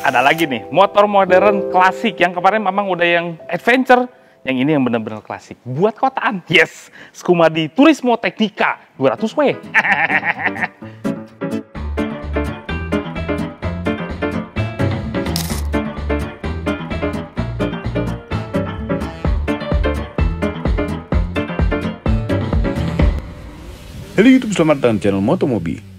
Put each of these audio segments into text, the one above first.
Ada lagi nih, motor modern klasik. Yang kemarin memang udah yang adventure, yang ini yang bener-bener klasik. Buat kotaan, yes, Scumadi Turismo Tecnica 200W. Halo YouTube, selamat datang di channel Motomobi.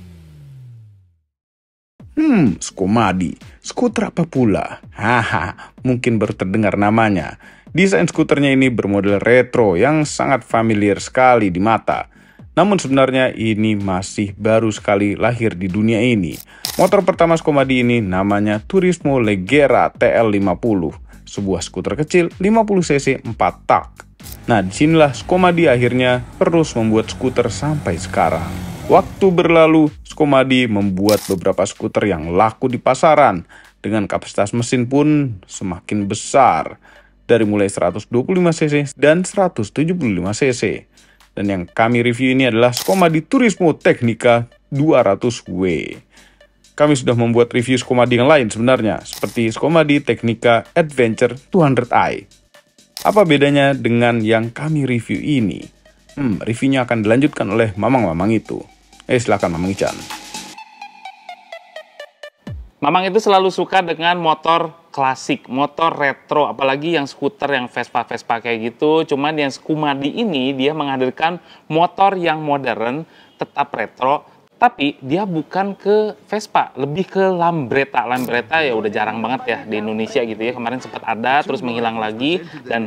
Scumadi, skuter apa pula? Haha, mungkin baru terdengar namanya. Desain skuternya ini bermodel retro yang sangat familiar sekali di mata. Namun sebenarnya ini masih baru sekali lahir di dunia ini. Motor pertama Scumadi ini namanya Turismo Leggera TL50. Sebuah skuter kecil 50cc 4 tak. Nah, disinilah Scumadi akhirnya terus membuat skuter sampai sekarang. Waktu berlalu, Scumadi membuat beberapa skuter yang laku di pasaran. Dengan kapasitas mesin pun semakin besar. Dari mulai 125cc dan 175cc. Dan yang kami review ini adalah Scumadi Turismo Tecnica 200W. Kami sudah membuat review Scumadi yang lain sebenarnya, seperti Scumadi Tecnica Adventure 200i. Apa bedanya dengan yang kami review ini? Reviewnya akan dilanjutkan oleh mamang-mamang itu. Silakan Mamang Ican. Mamang itu selalu suka dengan motor klasik, motor retro, apalagi yang skuter yang Vespa-Vespa kayak gitu. Cuman yang Scumadi ini dia menghadirkan motor yang modern, tetap retro, tapi dia bukan ke Vespa, lebih ke Lambretta. Lambretta ya udah jarang banget ya di Indonesia gitu ya. Kemarin sempat ada, terus menghilang lagi. Dan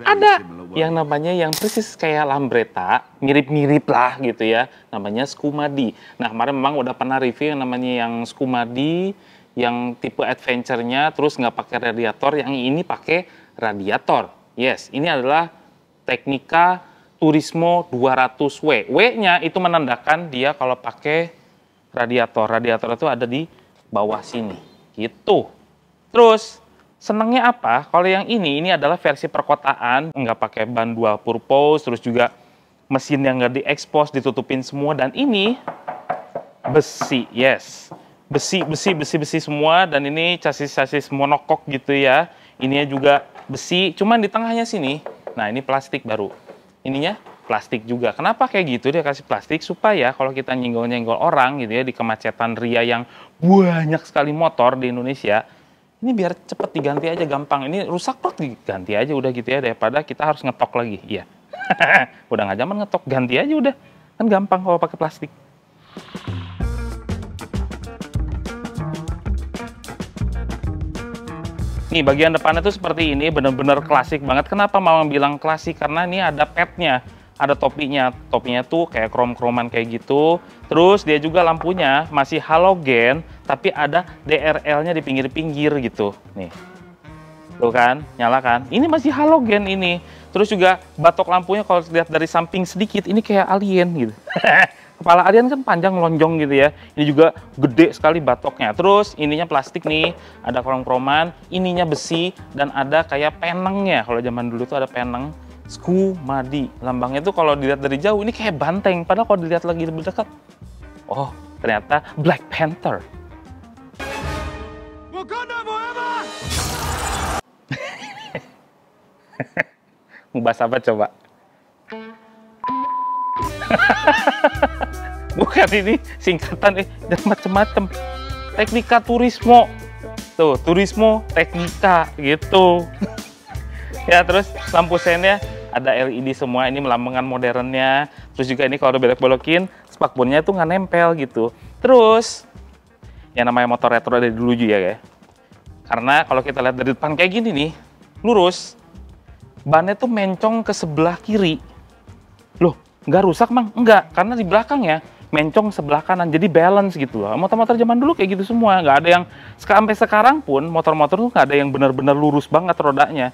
ada yang namanya yang persis kayak Lambretta, mirip-mirip lah gitu ya. Namanya Scumadi. Nah kemarin memang udah pernah review yang namanya yang Scumadi, yang tipe adventure-nya, terus nggak pakai radiator. Yang ini pakai radiator. Yes, ini adalah Tecnica Turismo 200W. W-nya itu menandakan dia kalau pakai radiator. Radiator itu ada di bawah sini. Gitu. Terus, senangnya apa? Kalau yang ini adalah versi perkotaan. Nggak pakai ban dual purpose. Terus juga mesin yang nggak diekspos, ditutupin semua. Dan ini besi. Yes. Besi semua. Dan ini chassis monokok gitu ya. Ininya juga besi. Cuman di tengahnya sini, nah ini plastik baru. Ininya plastik juga. Kenapa kayak gitu dia kasih plastik? Supaya kalau kita nyenggol-nyenggol orang gitu ya di kemacetan ria yang banyak sekali motor di Indonesia, ini biar cepet diganti aja gampang. Ini rusak kok diganti aja udah gitu ya, daripada kita harus ngetok lagi. Iya. Udah nggak zaman ngetok, ganti aja udah. Kan gampang kalau pakai plastik. Nih bagian depannya tuh seperti ini, bener-bener klasik banget. Kenapa Mamang bilang klasik? Karena ini ada padnya, ada topinya. Topinya tuh kayak krom-kroman kayak gitu. Terus dia juga lampunya masih halogen, tapi ada DRL-nya di pinggir-pinggir gitu. Nih, tuh kan, nyala kan? Ini masih halogen ini. Terus juga batok lampunya kalau lihat dari samping sedikit, ini kayak alien gitu. Kepala alien kan panjang lonjong gitu ya. Ini juga gede sekali batoknya. Terus ininya plastik nih, ada krom-kroman, ininya besi dan ada kayak penengnya. Kalau zaman dulu tuh ada peneng Scumadi. Lambangnya tuh kalau dilihat dari jauh ini kayak banteng, padahal kalau dilihat lagi lebih dekat, oh, ternyata Black Panther. Wakanda forever. Mau bahas apa coba? Bukan, ini singkatan dan macem-macem. Tecnica Turismo. Tuh, Turismo Tecnica gitu. Ya, terus lampu sennya ada LED semua. Ini melambangkan modernnya. Terus juga ini kalau belok-belokin, spakbornya itu nggak nempel gitu. Terus, yang namanya motor retro dari dulu juga ya. Karena kalau kita lihat dari depan kayak gini nih, lurus, bannya tuh mencong ke sebelah kiri. Loh, nggak rusak, Mang? Enggak, karena di belakang ya mencong sebelah kanan, jadi balance gitu loh. Motor-motor zaman dulu kayak gitu semua, nggak ada yang, sampai sekarang pun motor-motor tuh nggak ada yang benar-benar lurus banget rodanya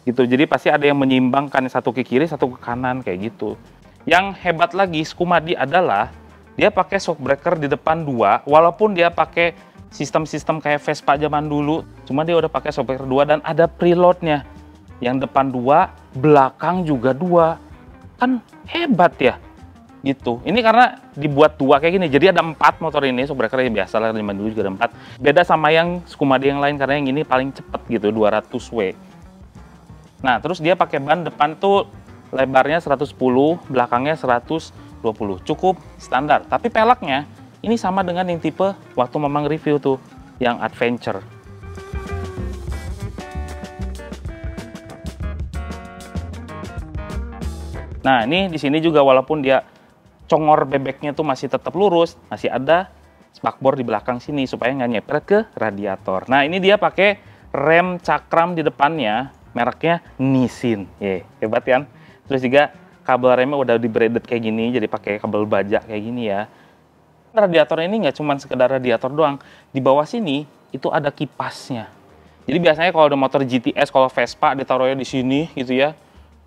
gitu. Jadi pasti ada yang menyimbangkan, satu ke kiri, satu ke kanan kayak gitu. Yang hebat lagi Scumadi adalah dia pakai shock breaker di depan 2, walaupun dia pakai sistem-sistem kayak Vespa zaman dulu, cuma dia udah pakai shock breaker 2 dan ada preloadnya. Yang depan 2, belakang juga 2. Kan hebat ya. gitu. Ini karena dibuat dua kayak gini, jadi ada 4 motor ini. Shockbreaker yang biasa lah, zaman dulu juga ada 4. Beda sama yang Scumadi yang lain karena yang ini paling cepet gitu, 200W. Nah, terus dia pakai ban depan tuh lebarnya 110, belakangnya 120. Cukup standar. Tapi peleknya ini sama dengan yang tipe waktu Mamang review tuh, yang Adventure. Nah, ini di sini juga walaupun dia congor bebeknya tuh masih tetap lurus, masih ada spakbor di belakang sini supaya nggak nyepret ke radiator. Nah, ini dia pakai rem cakram di depannya, mereknya Nissin. Hebat kan? Terus juga kabel remnya udah di-braided kayak gini, jadi pakai kabel baja kayak gini ya. Radiator ini nggak cuma sekedar radiator doang. Di bawah sini itu ada kipasnya. Jadi biasanya kalau ada motor GTS, kalau Vespa ditaruhnya di sini gitu ya,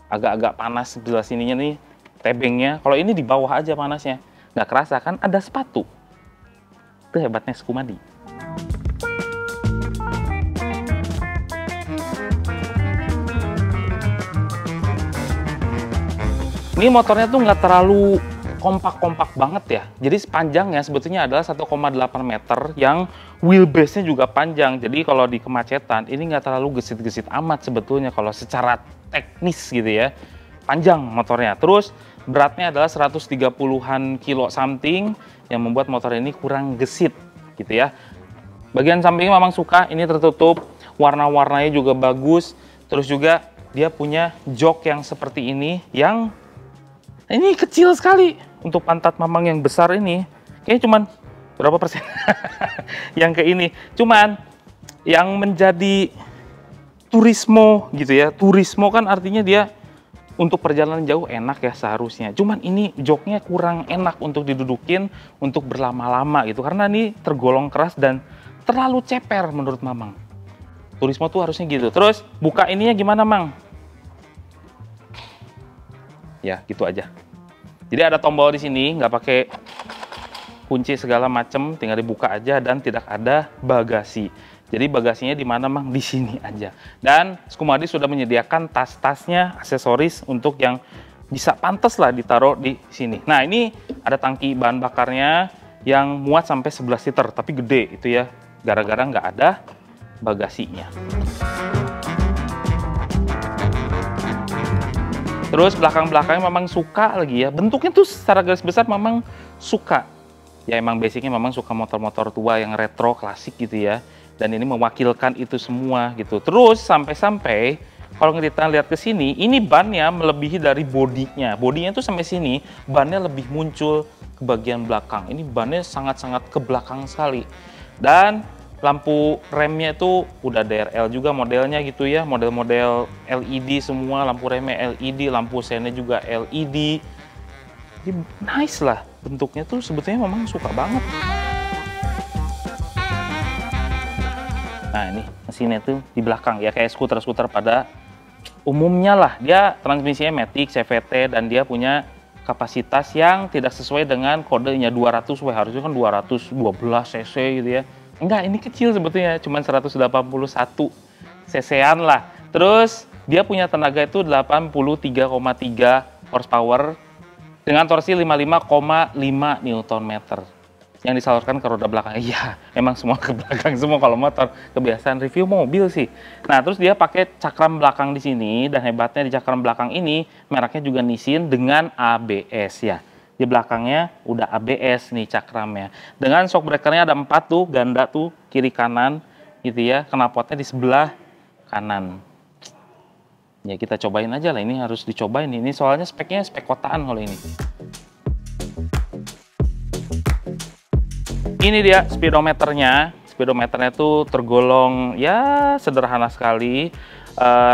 agak-agak panas sebelah sininya nih tebengnya. Kalau ini di bawah aja panasnya, nggak kerasa kan ada sepatu. Itu hebatnya Scumadi. Ini motornya tuh nggak terlalu kompak-kompak banget ya. Jadi panjangnya sebetulnya adalah 1,8 meter yang wheelbase-nya juga panjang. Jadi kalau di kemacetan ini nggak terlalu gesit-gesit amat sebetulnya kalau secara teknis gitu ya. Panjang motornya. Terus beratnya adalah 130-an kilo something yang membuat motor ini kurang gesit gitu ya. Bagian sampingnya memang suka, ini tertutup, warna-warnanya juga bagus. Terus juga dia punya jok yang seperti ini yang ini kecil sekali untuk pantat Mamang yang besar ini. Kayaknya cuman berapa persen yang ke ini. Cuman yang menjadi turismo gitu ya. Turismo kan artinya dia untuk perjalanan jauh enak ya seharusnya. Cuman ini joknya kurang enak untuk didudukin untuk berlama-lama gitu. Karena ini tergolong keras dan terlalu ceper menurut Mamang. Turismo tuh harusnya gitu. Terus buka ininya gimana, Mang? Ya gitu aja. Jadi ada tombol di sini, nggak pakai kunci segala macem, tinggal dibuka aja dan tidak ada bagasi. Jadi bagasinya di mana, Mang? Di sini aja. Dan Scumadi sudah menyediakan tas-tasnya, aksesoris untuk yang bisa pantas lah ditaruh di sini. Nah, ini ada tangki bahan bakarnya yang muat sampai 11 liter, tapi gede itu ya, gara-gara nggak ada bagasinya. Terus belakang-belakangnya Mamang suka lagi ya. Bentuknya tuh secara garis besar Mamang suka. Ya emang basicnya Mamang suka motor-motor tua yang retro, klasik gitu ya. Dan ini mewakilkan itu semua gitu. Terus sampai-sampai kalau kita lihat ke sini, ini bannya melebihi dari bodinya. Bodinya tuh sampai sini, bannya lebih muncul ke bagian belakang. Ini bannya sangat-sangat ke belakang sekali. Dan lampu remnya itu udah DRL juga modelnya gitu ya. Model-model LED semua, lampu remnya LED, lampu sennya juga LED. Jadi nice lah. Bentuknya tuh sebetulnya Mamang suka banget. Nah ini mesinnya tuh di belakang ya, kayak skuter-skuter pada umumnya lah. Dia transmisinya Matic, CVT, dan dia punya kapasitas yang tidak sesuai dengan kodenya 200W. Harusnya kan 212 cc gitu ya. Enggak, ini kecil sebetulnya, cuma 181 cc-an lah. Terus dia punya tenaga itu 83,3 horsepower dengan torsi 55,5 Nm yang disalurkan ke roda belakang. Iya, emang semua ke belakang semua kalau motor. Kebiasaan review mobil sih. Nah, terus dia pakai cakram belakang di sini, dan hebatnya di cakram belakang ini mereknya juga Nissin dengan ABS ya. Di belakangnya udah ABS nih cakramnya. Dengan shockbreakernya ada 4 tuh, ganda tuh, kiri kanan gitu ya. Knalpotnya di sebelah kanan. Ya kita cobain aja lah, ini harus dicobain. Ini soalnya speknya spek kotaan kalau ini. Ini dia speedometernya. Speedometernya tuh tergolong ya sederhana sekali.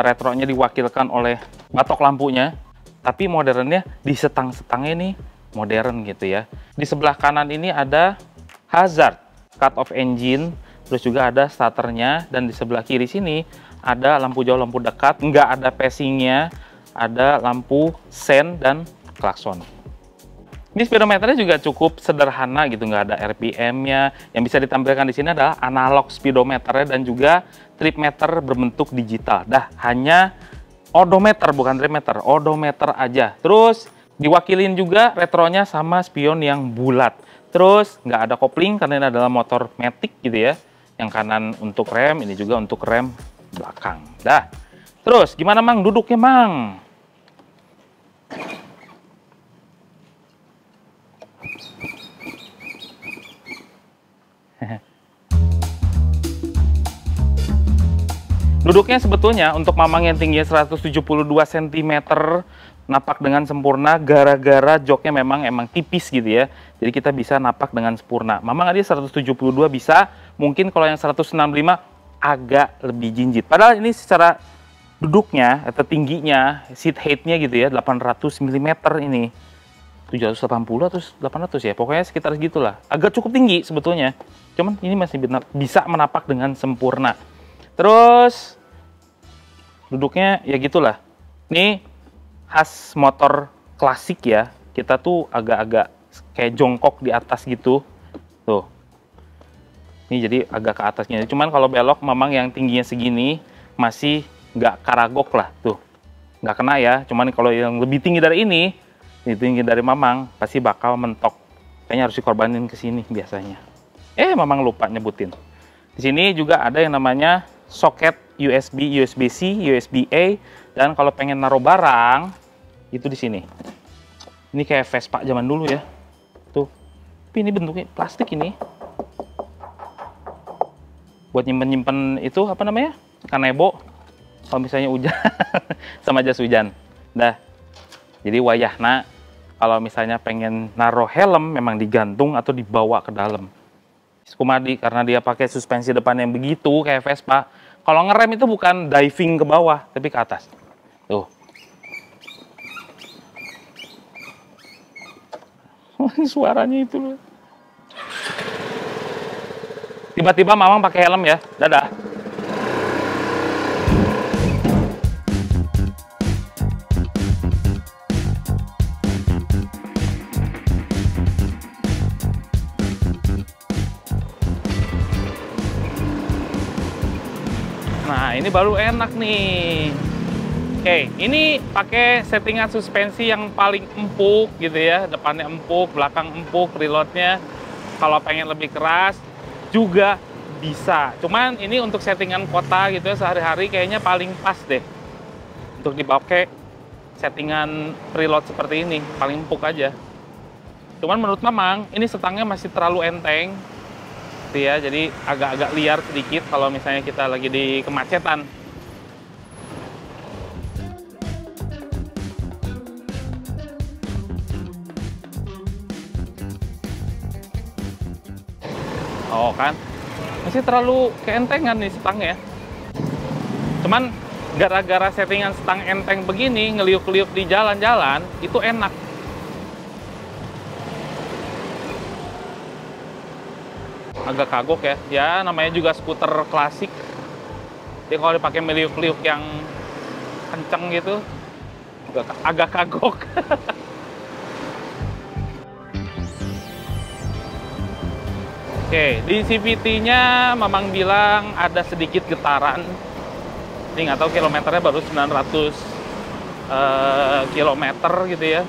Retronya diwakilkan oleh batok lampunya. Tapi modernnya di setang-setangnya nih modern gitu ya. Di sebelah kanan ini ada hazard, cut off engine, terus juga ada starternya, dan di sebelah kiri sini ada lampu jauh, lampu dekat, nggak ada passingnya, ada lampu sen dan klakson. Ini speedometernya juga cukup sederhana gitu, nggak ada RPM-nya. Yang bisa ditampilkan di sini adalah analog speedometernya dan juga trip meter berbentuk digital. Dah, hanya odometer bukan trip meter, odometer aja. Terus Diwakilin juga retronya sama spion yang bulat. Terus nggak ada kopling karena ini adalah motor matic gitu ya. Yang kanan untuk rem, ini juga untuk rem belakang. Dah. Terus gimana Mang duduknya Mang? Duduknya sebetulnya untuk Mamang yang tingginya 172 cm napak dengan sempurna gara-gara joknya emang tipis gitu ya. Jadi kita bisa napak dengan sempurna. Mamang tadi 172 bisa, mungkin kalau yang 165 agak lebih jinjit. Padahal ini secara duduknya atau tingginya, seat height-nya gitu ya, 800 mm ini. 780 atau 800 ya, pokoknya sekitar segitulah. Agak cukup tinggi sebetulnya. Cuman ini masih bisa menapak dengan sempurna. Terus duduknya ya gitulah. Ini khas motor klasik ya. Kita tuh agak-agak kayak jongkok di atas gitu. Tuh. Ini jadi agak ke atasnya. Cuman kalau belok memang yang tingginya segini masih nggak karagok lah. Tuh. Nggak kena ya. Cuman kalau yang lebih tinggi dari ini dari Mamang pasti bakal mentok. Kayaknya harus dikorbanin ke sini biasanya. Mamang lupa nyebutin. Di sini juga ada yang namanya soket USB, USB-C, USB-A, dan kalau pengen naruh barang itu di sini. Ini kayak Vespa zaman dulu ya. Tuh. Tapi ini bentuknya plastik ini. Buat nyimpen-nyimpen itu apa namanya? Kanebo. Kalau misalnya hujan sama jas hujan. Dah. Jadi wayahna kalau misalnya pengen naruh helm memang digantung atau dibawa ke dalam. Skumadi karena dia pakai suspensi depan yang begitu kayak Vespa. Kalau ngerem itu bukan diving ke bawah, tapi ke atas. Tuh. Suaranya itu loh. Tiba-tiba Mamang pakai helm ya. Dadah. Nah, ini baru enak nih. Oke, ini pakai settingan suspensi yang paling empuk gitu ya. Depannya empuk, belakang empuk, reloadnya kalau pengen lebih keras juga bisa. Cuman ini untuk settingan kota gitu ya, sehari-hari kayaknya paling pas deh. Untuk dipakai settingan preload seperti ini, paling empuk aja. Cuman menurut Mamang, ini setangnya masih terlalu enteng. Ya, jadi agak-agak liar sedikit kalau misalnya kita lagi di kemacetan. Oh kan, masih terlalu keentengan nih setangnya. Cuman gara-gara settingan setang enteng begini, ngeliuk-liuk di jalan-jalan, itu enak. Agak kagok ya. Ya namanya juga skuter klasik. Jadi kalau dipakai meliuk-liuk yang kenceng gitu, agak kagok. Oke, di CVT-nya Mamang bilang ada sedikit getaran. Ini nggak tahu kilometernya baru 900 kilometer gitu ya.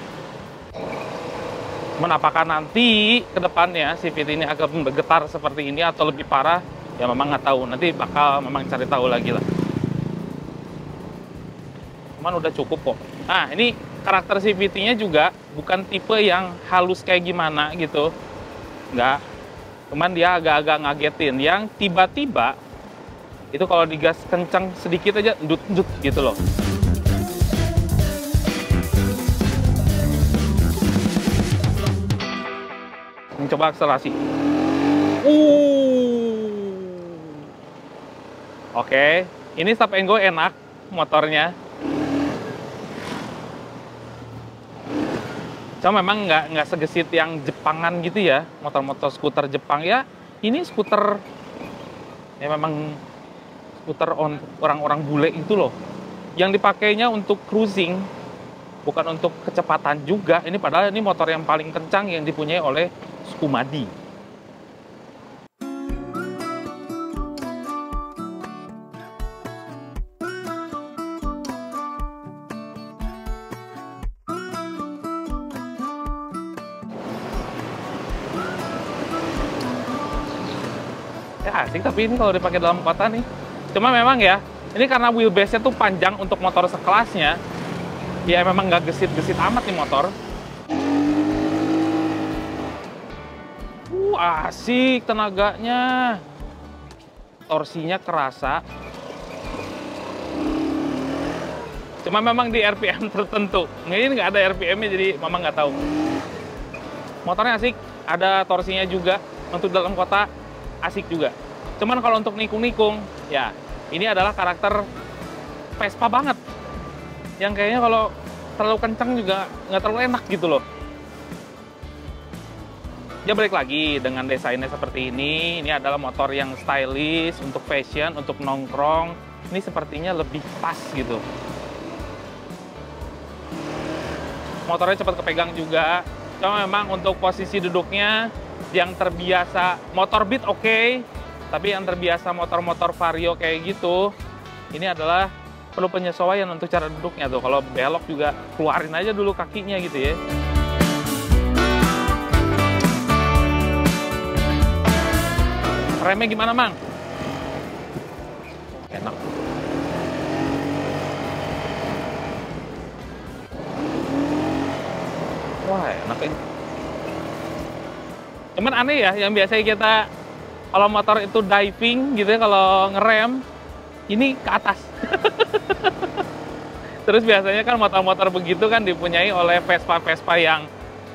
Apakah nanti ke depannya CVT ini akan bergetar seperti ini atau lebih parah, ya memang nggak tahu. Nanti bakal memang cari tahu lagi lah. Cuman udah cukup kok. Nah, ini karakter CVT-nya juga bukan tipe yang halus kayak gimana gitu. Nggak. Cuman dia agak-agak ngagetin. Yang tiba-tiba, itu kalau digas kencang sedikit aja, ndut-ndut gitu loh. Coba akselerasi. Oke, ini stop and go enak motornya. Cuma memang nggak segesit yang Jepangan gitu ya, motor-motor skuter Jepang ya. Ini skuter ya memang skuter orang-orang bule itu loh. Yang dipakainya untuk cruising, bukan untuk kecepatan juga. Ini padahal ini motor yang paling kencang yang dipunyai oleh Skumadi. Ya asik, tapi ini kalau dipakai dalam kota nih. Cuma memang ya, ini karena wheelbase-nya tuh panjang untuk motor sekelasnya, ya memang nggak gesit-gesit amat nih motor. Asik tenaganya. Torsinya kerasa. Cuma memang di RPM tertentu. Ini nggak ada RPM-nya, jadi mama nggak tahu. Motornya asik, ada torsinya juga. Untuk dalam kota, asik juga. Cuman kalau untuk nikung-nikung, ya ini adalah karakter Vespa banget. Yang kayaknya kalau terlalu kencang juga nggak terlalu enak gitu loh. Ya balik lagi dengan desainnya seperti ini adalah motor yang stylish, untuk fashion, untuk nongkrong. Ini sepertinya lebih pas gitu. Motornya cepat kepegang juga. Cuma memang untuk posisi duduknya yang terbiasa motor Beat oke, tapi yang terbiasa motor-motor Vario kayak gitu, ini adalah perlu penyesuaian untuk cara duduknya tuh. Kalau belok juga keluarin aja dulu kakinya gitu ya. Remnya gimana, Mang? Enak. Wah, enak ini. Cuman aneh ya, yang biasanya kita kalau motor itu diving gitu ya, kalau ngerem, ini ke atas. Terus biasanya kan motor-motor begitu kan dipunyai oleh Vespa-Vespa yang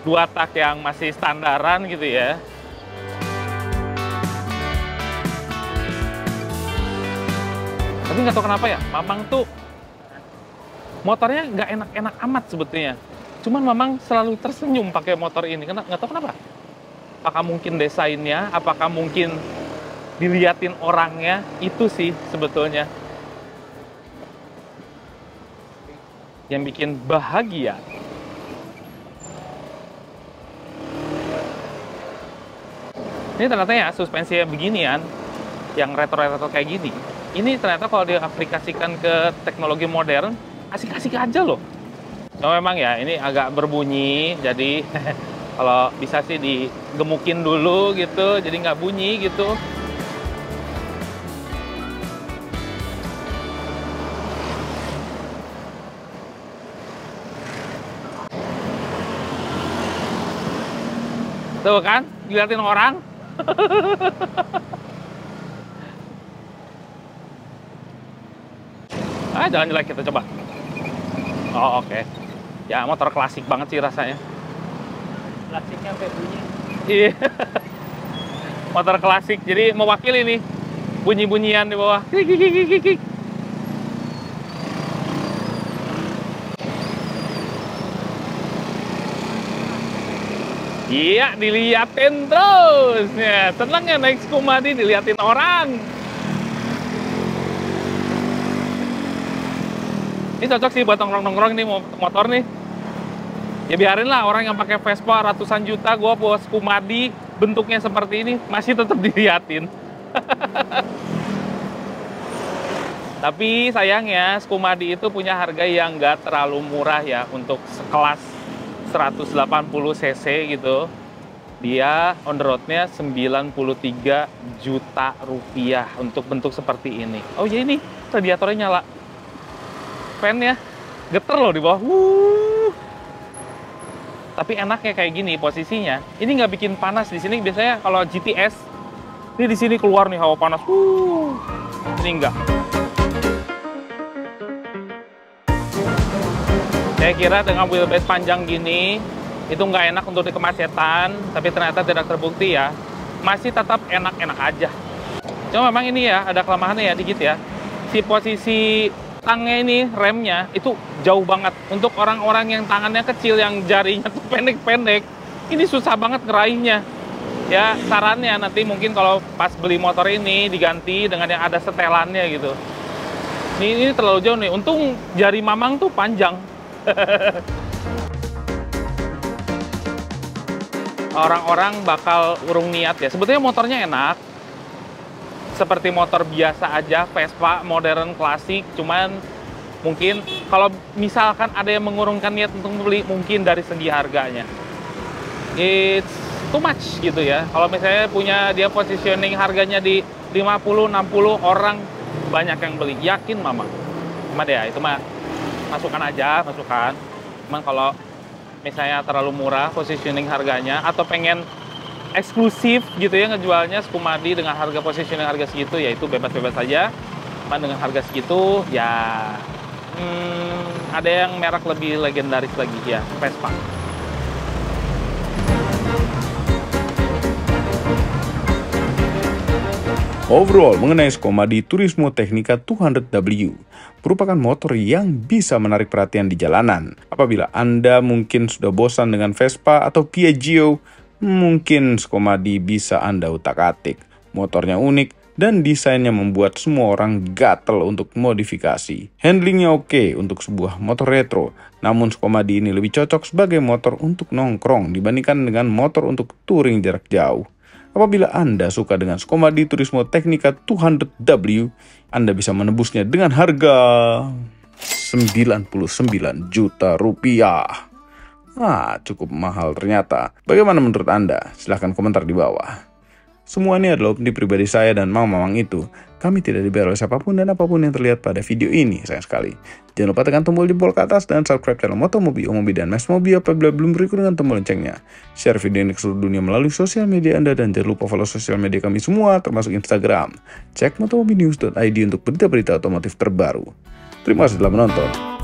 2 tak yang masih standaran gitu ya. Tapi nggak tahu kenapa ya, Mamang tuh motornya nggak enak-enak amat sebetulnya. Cuman Mamang selalu tersenyum pakai motor ini, nggak tahu kenapa. Apakah mungkin desainnya, apakah mungkin diliatin orangnya, itu sih sebetulnya yang bikin bahagia. Ini ternyata ya suspensinya beginian, yang retro-retro kayak gini. Ini ternyata kalau diaplikasikan ke teknologi modern, asik-asik aja loh. Cuma memang ya ini agak berbunyi, jadi kalau bisa sih digemukin dulu gitu, jadi nggak bunyi gitu. Tuh kan, diliatin orang. Jalan jelek kita coba. Oh oke. Ya motor klasik banget sih rasanya. Klasiknya sampai bunyi. Iya. Motor klasik, jadi mewakili nih bunyi-bunyian di bawah. Kik. Iya, diliatin terus. Ya, seneng ya naik Skumadi diliatin orang. Ini cocok sih buat nongkrong-nongkrong nih motor nih. Ya biarin lah orang yang pakai Vespa ratusan juta, gua bawa Skumadi bentuknya seperti ini masih tetap diliatin. Tapi sayangnya Skumadi itu punya harga yang nggak terlalu murah ya untuk sekelas 180 cc gitu. Dia on the road-nya 93 juta rupiah untuk bentuk seperti ini. Oh ya ini radiatornya nyala. Fan-nya geter loh di bawah. Tapi enaknya kayak gini posisinya. Ini nggak bikin panas di sini. Biasanya kalau GTS ini di sini keluar nih hawa panas. Ini enggak. Saya kira dengan wheelbase panjang gini itu nggak enak untuk di kemacetan, tapi ternyata tidak terbukti ya. Masih tetap enak-enak aja. Cuma memang ini ya ada kelemahannya ya dikit ya. Si posisi tangnya ini, remnya, itu jauh banget. Untuk orang-orang yang tangannya kecil, yang jarinya tuh pendek-pendek, ini susah banget ngeraihnya. Ya, sarannya nanti mungkin kalau pas beli motor ini diganti dengan yang ada setelannya gitu. Ini terlalu jauh nih. Untung jari Mamang tuh panjang. Orang-orang bakal urung niat ya. Sebetulnya motornya enak. Seperti motor biasa aja, Vespa modern klasik, cuman mungkin kalau misalkan ada yang mengurungkan niat untuk membeli, mungkin dari segi harganya. It's too much gitu ya. Kalau misalnya punya dia positioning harganya di 50, 60, orang banyak yang beli. Yakin mama. Cuma deh ya, itu mah masukan aja, masukan. Cuman kalau misalnya terlalu murah positioning harganya atau pengen eksklusif gitu ya ngejualnya Skumadi dengan harga positioning harga segitu, ya itu bebas-bebas saja. Cuman dengan harga segitu ya ada yang merek lebih legendaris lagi ya, Vespa. Overall, mengenai Skumadi Turismo Tecnica 200W, merupakan motor yang bisa menarik perhatian di jalanan. Apabila Anda mungkin sudah bosan dengan Vespa atau Piaggio, mungkin Skumadi bisa Anda utak-atik. Motornya unik dan desainnya membuat semua orang gatel untuk modifikasi. Handlingnya oke untuk sebuah motor retro, namun Skumadi ini lebih cocok sebagai motor untuk nongkrong dibandingkan dengan motor untuk touring jarak jauh. Apabila Anda suka dengan Skumadi Turismo Tecnica 200W, Anda bisa menebusnya dengan harga 99 juta rupiah. Cukup mahal ternyata. Bagaimana menurut Anda? Silahkan komentar di bawah. Semua ini adalah opini pribadi saya dan mamang itu. Kami tidak dibayar oleh siapapun dan apapun yang terlihat pada video ini, sayang sekali. Jangan lupa tekan tombol jempol ke atas dan subscribe channel Motomobi, Omobi, dan Mas Mobi apabila belum berikut dengan tombol loncengnya. Share video ini ke seluruh dunia melalui sosial media Anda dan jangan lupa follow sosial media kami semua termasuk Instagram. Cek motomobinews.id untuk berita-berita otomotif terbaru. Terima kasih telah menonton.